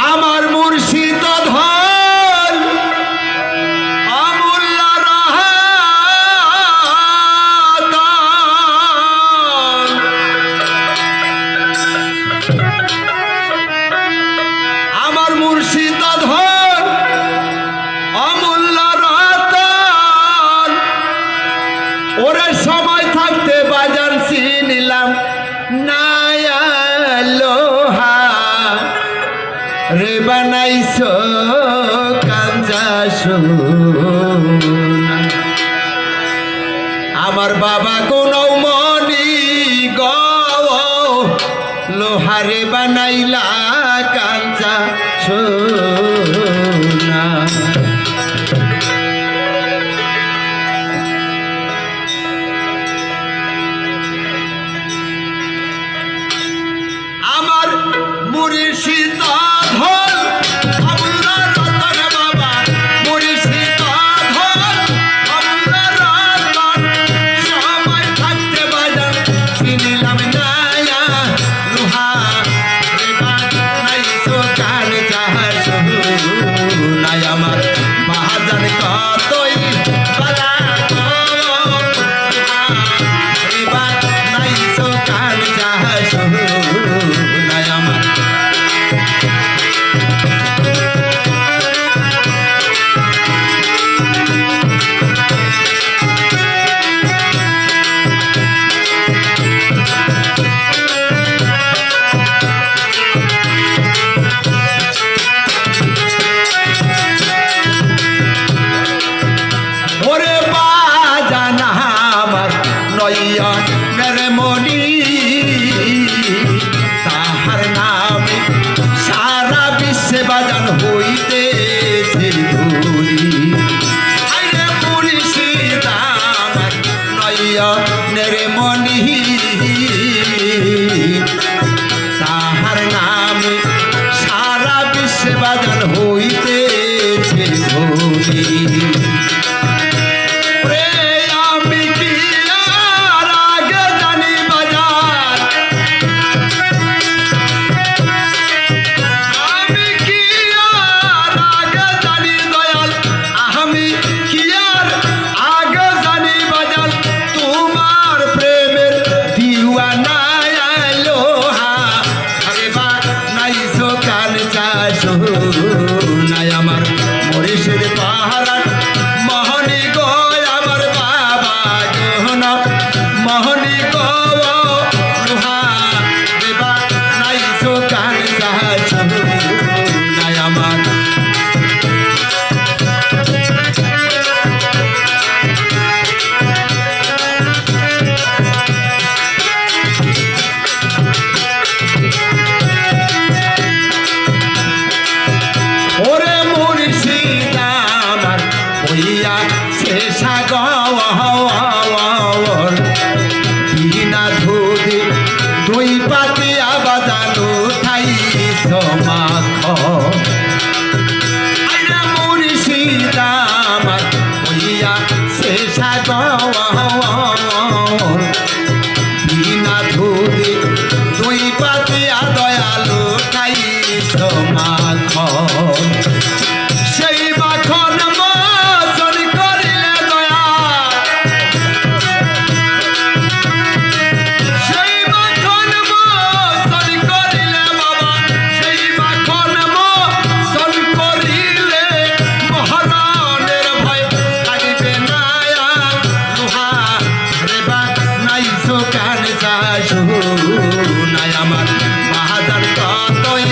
আমার মুর্শিদ ধন অমূল্য রতন আমার মুর্শিদ ধন অমূল্য রতন ওরে সময় থাকতে বাজান চিনিলাম না লোহা রে বানাইছো কাঞ্জা সোনা আমার বাবা কোন মনি গ লোহারে বানাইলা কাঞ্জা সোনা আমার মুর্শিদ ধন অমূল্য রতন বাবা মুর্শিদ ধন অমূল্য রতন সময় থাকতে বাজান চিনিলাম না লোহা রে বানাইছো কাঞ্জা সোনা আমার বাজান কতই বালা রে বানাইছো কাঞ্জা সোনা মেরে মনি তাহার নামে সারা বিশ্বে বাজান হইতেছে ধরি আইরে মুর্শিদ আমার নয়নের মনি তাহার নামে সারা বিশ্বে বাজান হইতেছে ধরি আমার মুর্শিদ পাহাড় মোহনী গো আমার বাবা গহন মোহনী গো লোহা দেবা নাই সোকান নাই আমার ওরে মুর্শিদ আমার হইয়া শেষা গর বিনা ধুদি দুই পাতিয়া বাজানো ঠাই সমাখ মুর্শিদ আমার হইয়া শেষা গর বিনা ধুদি দুই পাতিয়া দয়ালু ঠাই সমাখ সেই মাখন মোচন করিলে দয়া সেই মাখন মোচন করিলে বাবা সেই মাখন মোচন করিলে মহারণের ভয় থাকিবে না লোহা রে বানাইছো কাঞ্জা সোনা আমার বাহাদার কতই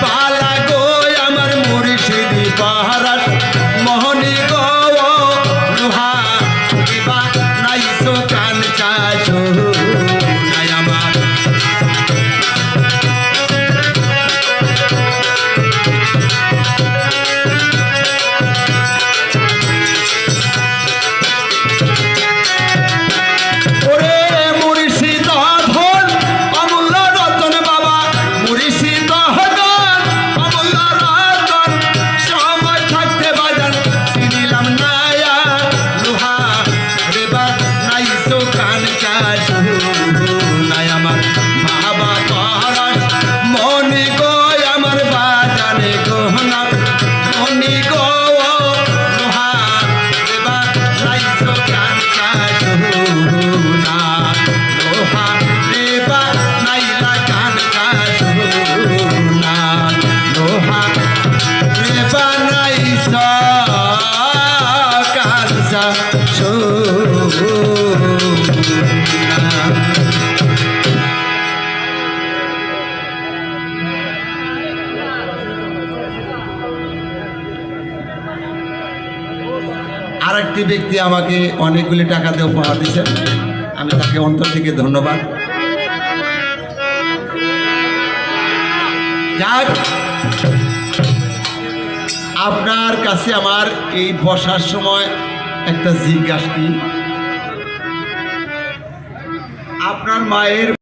পালা গো আমার মুর্শিদ পাহাড় মোহনী গো লোহা দিবা নাইছো কাঞ্জা সোনা আমার ওরে মুর্শিদ ধন অমূল্য রতন বাবা মুর্শিদ ধন অমূল্য রতন সময় থাকতে বাজান চিনিলাম না লোহা রে বানাইছো কাঞ্জা সোনা আমার মা বাবা দানবী ব্যক্তি আমাকে অনেকগুলি টাকা দিয়ে উপহার দিয়েছেন, আমি তাকে অন্তর থেকে ধন্যবাদ। যাক, আপনার কাছে আমার এই বসার সময় একটা জিজ্ঞাসা, আপনার মায়ের